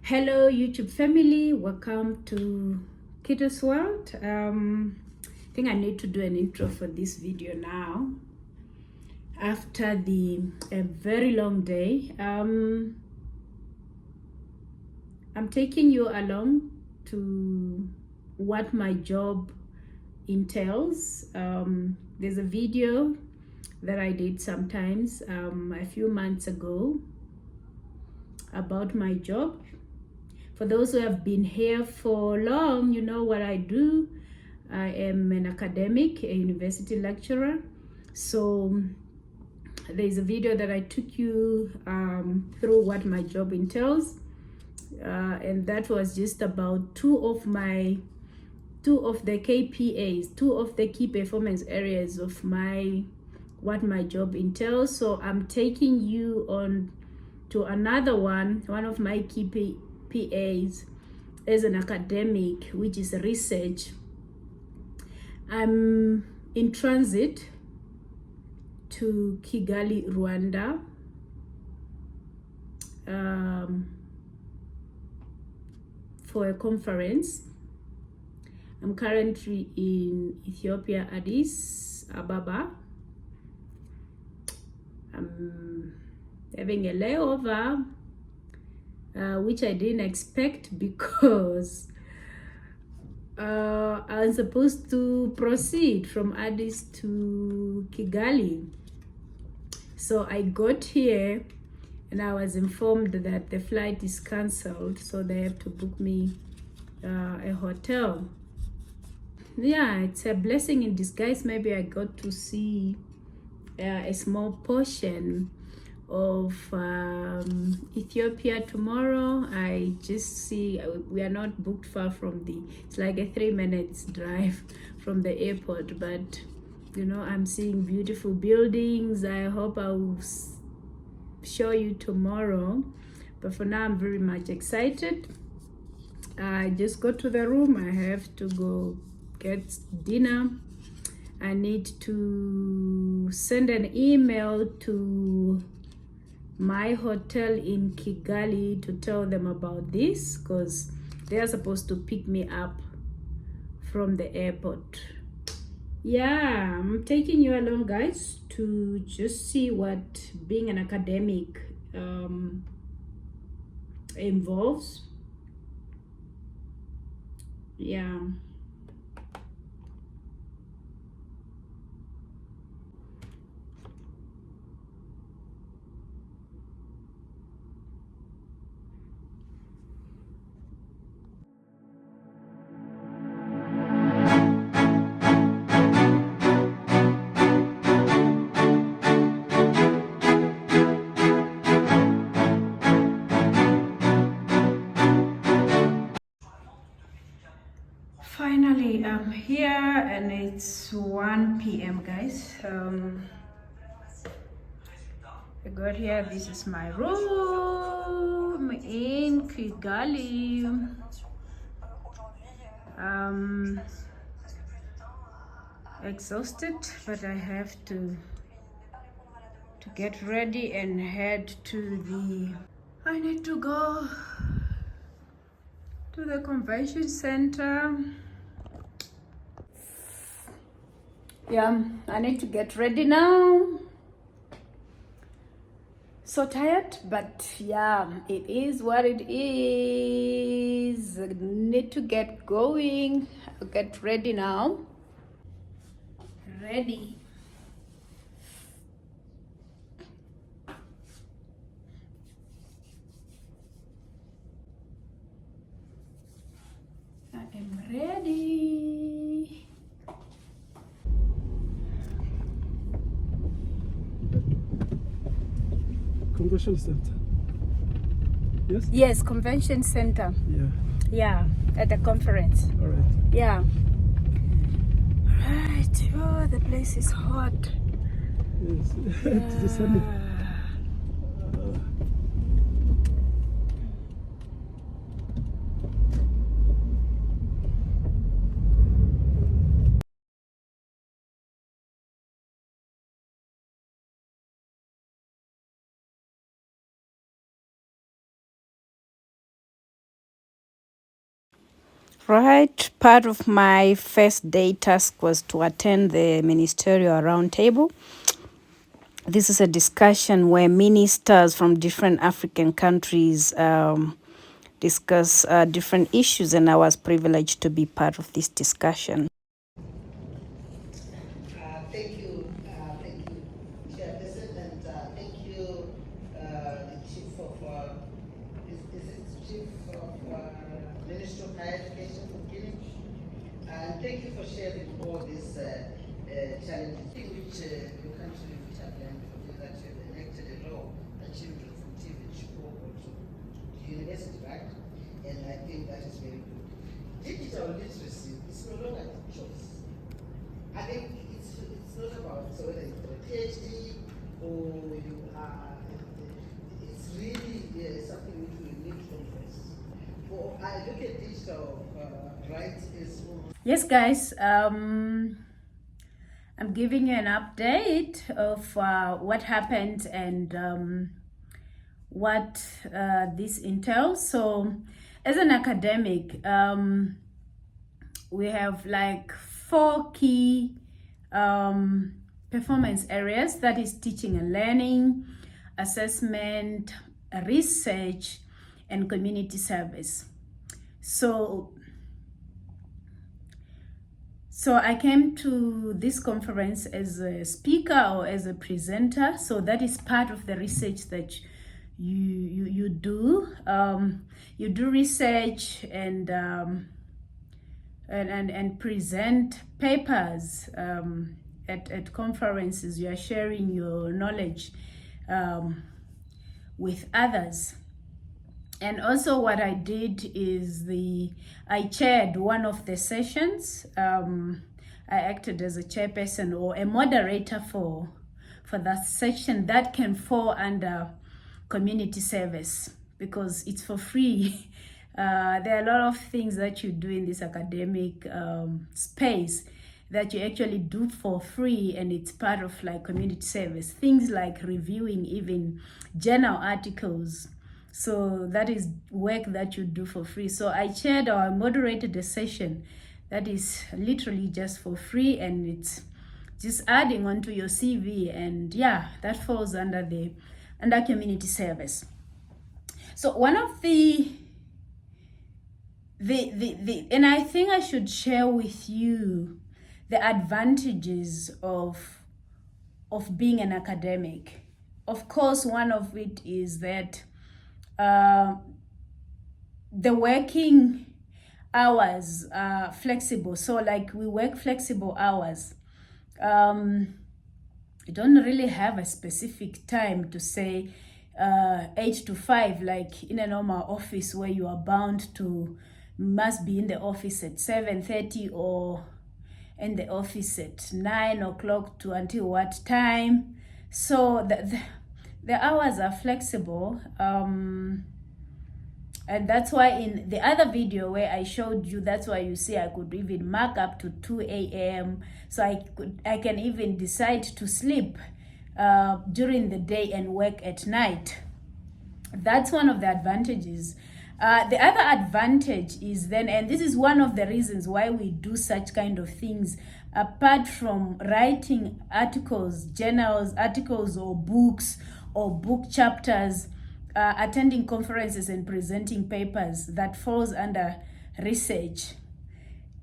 Hello YouTube family, welcome to Kiddo's World. I think I need to do an intro for this video now after a very long day. I'm taking you along to what my job entails. There's a video that I did sometimes a few months ago about my job. For those who have been here for long, you know what I do. I am an academic, a university lecturer. So there's a video that I took you through what my job entails. And that was just about two of the KPAs, two of the key performance areas of what my job entails. So I'm taking you on to another one of my key PAs as an academic, which is research. I'm in transit to Kigali, Rwanda. For a conference. I'm currently in Ethiopia, Addis Ababa. I'm having a layover, which I didn't expect because I'm supposed to proceed from Addis to Kigali. So I got here and I was informed that the flight is cancelled, so they have to book me a hotel. Yeah, it's a blessing in disguise. Maybe I got to see a small portion of Ethiopia tomorrow. I just see we are not booked far from it's like a 3 minutes drive from the airport, but you know, I'm seeing beautiful buildings. I hope I will show you tomorrow, but for now I'm very much excited. I just got to the room. I have to go get dinner. I need to send an email to my hotel in Kigali to tell them about this because they are supposed to pick me up from the airport. Yeah, I'm taking you along, guys, to just see what being an academic involves. Yeah. Finally, I'm here and it's 1 p.m. guys. I got here. This is my room in Kigali. Exhausted, but I have to get ready and head to I need to go to the convention center. Yeah, I need to get ready now. So tired, but yeah, it is what it is. I need to get going. I'll get ready now. Ready. I am ready. Convention center. Yes? Yes, convention center. Yeah. Yeah, at the conference. All right. Yeah. Right. Oh, the place is hot. Yes. It's sunny. Right, part of my first day task was to attend the ministerial roundtable. This is a discussion where ministers from different African countries discuss different issues, and I was privileged to be part of this discussion. Thank you, Chairperson, and thank you, the Chief of, is it Chief of Ministry of Higher Education for Guinea? And thank you for sharing all these challenges, which your country, which have learned from you, that you have enacted a law that children from TV should go to university, right? And I think that is very good. Digital literacy is no longer a choice. I think it's not about so whether you've got a PhD or you are, it's really something which we need to address. For I look at digital rights as Yes, guys, I'm giving you an update of what happened and what this entails. So, as an academic, we have like 4 key performance areas, that is teaching and learning, assessment, research, and community service. So I came to this conference as a speaker or as a presenter. So that is part of the research that you do. You do research and present papers at conferences. You are sharing your knowledge with others. And also what I did is I chaired one of the sessions. I acted as a chairperson or a moderator for that section that can fall under community service because it's for free. There are a lot of things that you do in this academic space that you actually do for free, and it's part of like community service. Things like reviewing even journal articles. So that is work that you do for free. So I chaired or I moderated a session that is literally just for free, and it's just adding onto your CV, and yeah, that falls under community service. So one of the and I think I should share with you the advantages of being an academic. Of course, one of it is that the working hours are flexible. So like we work flexible hours. You don't really have a specific time to say 8 to 5 like in a normal office where you are bound to must be in the office at 7:30 or in the office at 9 o'clock to until what time. So the hours are flexible, and that's why in the other video where I showed you, that's why you see I could even mark up to 2 a.m. So I can even decide to sleep during the day and work at night. That's one of the advantages. The other advantage is then, and this is one of the reasons why we do such kind of things, apart from writing articles, journals, articles or books or book chapters, attending conferences and presenting papers, that falls under research.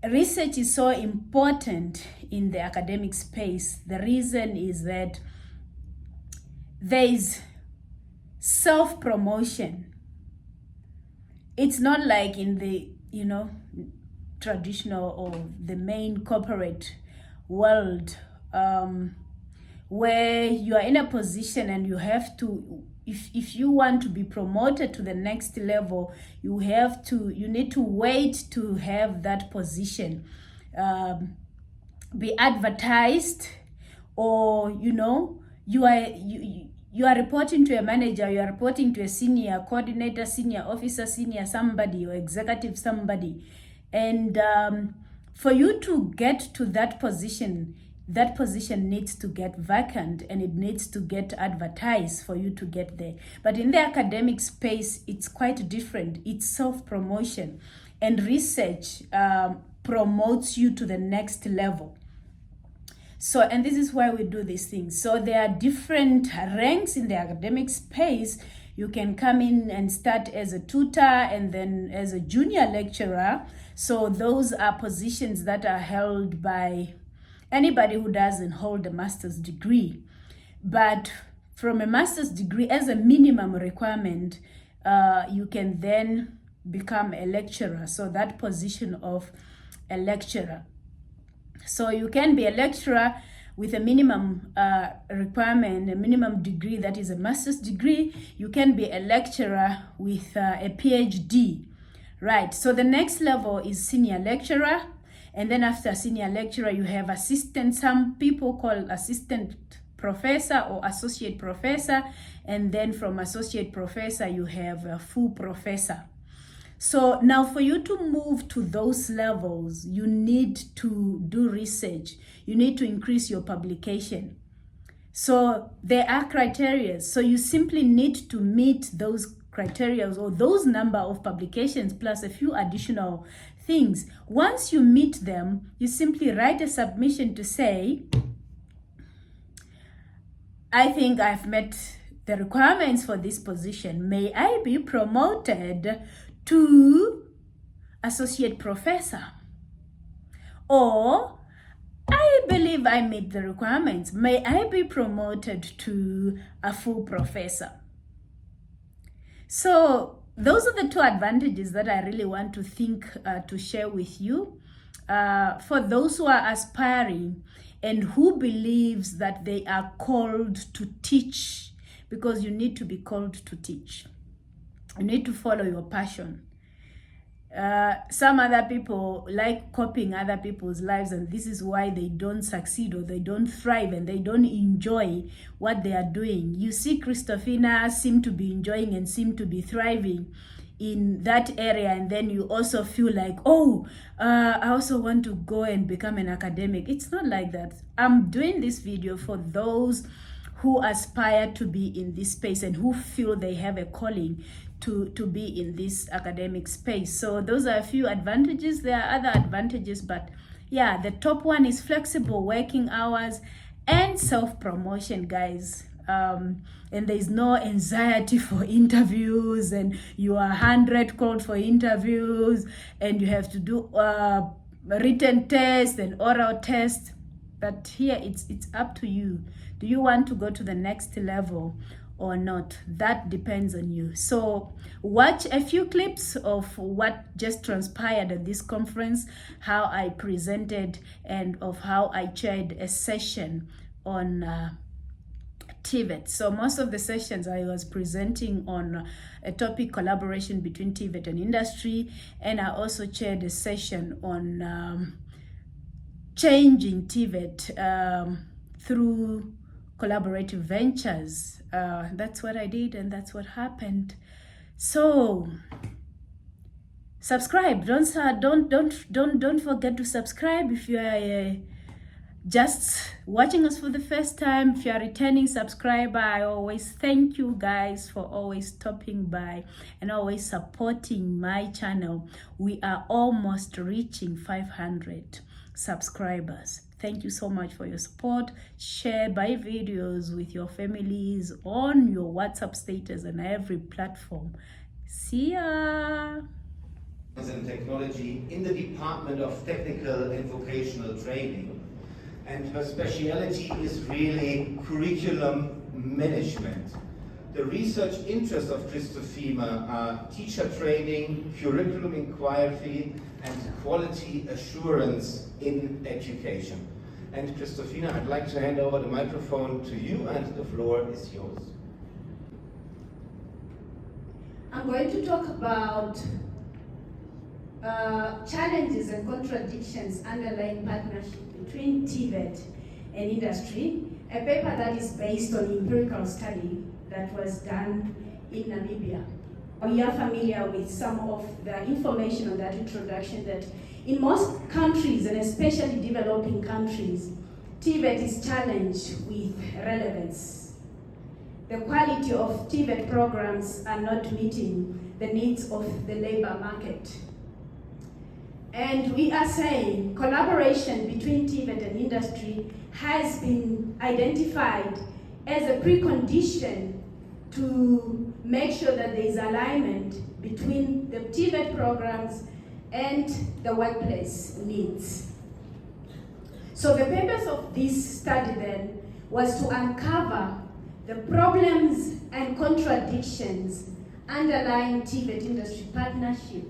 Research is so important in the academic space. The reason is that there is self-promotion. It's not like in the, traditional or the main corporate world, where you are in a position and you have to, if you want to be promoted to the next level, you need to wait to have that position be advertised, or you are reporting to a manager, you are reporting to a senior coordinator, senior officer, senior somebody, or executive somebody, and for you to get to that position needs to get vacant and it needs to get advertised for you to get there. But in the academic space, it's quite different. It's self-promotion. and research promotes you to the next level. So, and this is why we do these things. So there are different ranks in the academic space. You can come in and start as a tutor and then as a junior lecturer. So those are positions that are held by anybody who doesn't hold a master's degree. But from a master's degree, as a minimum requirement, you can then become a lecturer. So that position of a lecturer. So you can be a lecturer with a minimum requirement, a minimum degree that is a master's degree. You can be a lecturer with a PhD, right? So the next level is senior lecturer. And then after senior lecturer, you have assistant. Some people call assistant professor or associate professor. And then from associate professor, you have a full professor. So now for you to move to those levels, you need to do research. You need to increase your publication. So there are criteria. So you simply need to meet those criteria or those number of publications plus a few additional things. Once you meet them, you simply write a submission to say, I think I've met the requirements for this position. May I be promoted to associate professor? Or, I believe I meet the requirements. May I be promoted to a full professor? So those are the two advantages that I really want to to share with you. For those who are aspiring and who believes that they are called to teach, because you need to be called to teach. You need to follow your passion. Some other people like copying other people's lives, and this is why they don't succeed or they don't thrive and they don't enjoy what they are doing. You see, Christofina seem to be enjoying and seem to be thriving in that area, and then you also feel like, oh, I also want to go and become an academic. It's not like that. I'm doing this video for those who aspire to be in this space and who feel they have a calling to be in this academic space. So those are a few advantages. There are other advantages, but yeah, the top one is flexible working hours and self-promotion, guys. And there's no anxiety for interviews, and you are 100 called for interviews, and you have to do written tests and oral tests. But here it's up to you. Do you want to go to the next level or not? That depends on you. So watch a few clips of what just transpired at this conference, how I presented, and of how I chaired a session on TVET. So most of the sessions I was presenting on a topic, collaboration between TVET and industry, and I also chaired a session on changing TVET through collaborative ventures. That's what I did, and that's what happened. So subscribe. Don't forget to subscribe if you are just watching us for the first time. If you are a returning subscriber, I always thank you guys for always stopping by and always supporting my channel. We are almost reaching 500 subscribers. Thank you so much for your support. Share my videos with your families on your WhatsApp status and every platform. See ya! And technology in the Department of Technical and Vocational Training. And her speciality is really curriculum management. The research interests of Christofina are teacher training, curriculum inquiry, and quality assurance in education. And Christofina, I'd like to hand over the microphone to you, and the floor is yours. I'm going to talk about challenges and contradictions underlying partnership between TVET and industry, a paper that is based on empirical study that was done in Namibia. We are familiar with some of the information on that introduction, that in most countries, and especially developing countries, TVET is challenged with relevance. The quality of TVET programs are not meeting the needs of the labor market. And we are saying collaboration between TVET and industry has been identified as a precondition to make sure that there is alignment between the TVET programs and the workplace needs. So the purpose of this study then was to uncover the problems and contradictions underlying TVET industry partnership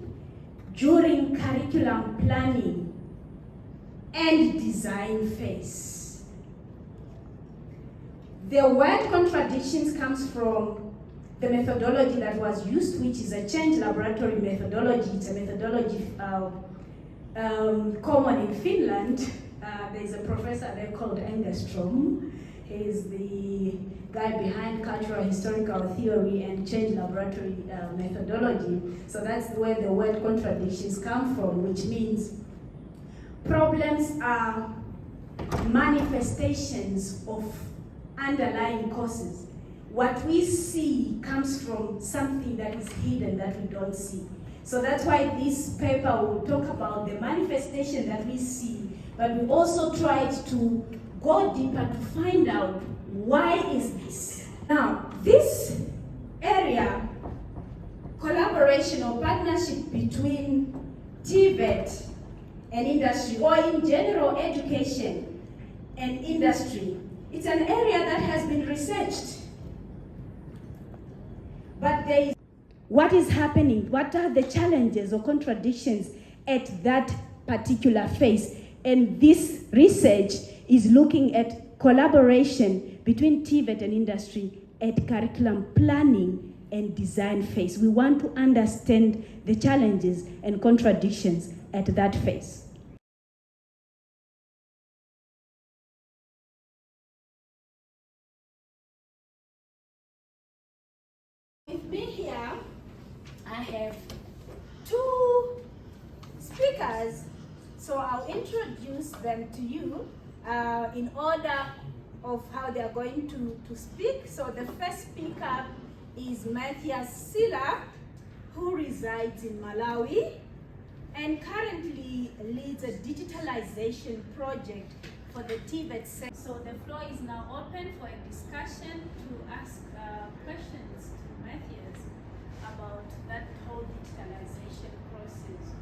during curriculum planning and design phase. The word contradictions comes from the methodology that was used, which is a change laboratory methodology. It's a methodology common in Finland. There's a professor there called Engström. He's the guy behind cultural historical theory and change laboratory methodology. So that's where the word contradictions come from, which means problems are manifestations of underlying causes. What we see comes from something that is hidden that we don't see. So that's why this paper will talk about the manifestation that we see, but we also tried to go deeper to find out why is this. Now, this area, collaboration or partnership between TVET and industry, or in general education and industry, it's an area that has been researched. But there is what is happening, what are the challenges or contradictions at that particular phase? And this research is looking at collaboration between TVET and industry at curriculum planning and design phase. We want to understand the challenges and contradictions at that phase. With me here, I have two speakers, so I'll introduce them to you in order of how they are going to speak. So the first speaker is Matthias Sila, who resides in Malawi and currently leads a digitalization project for the TVET sector. So the floor is now open for a discussion to ask questions to Matthias about that whole digitalization process.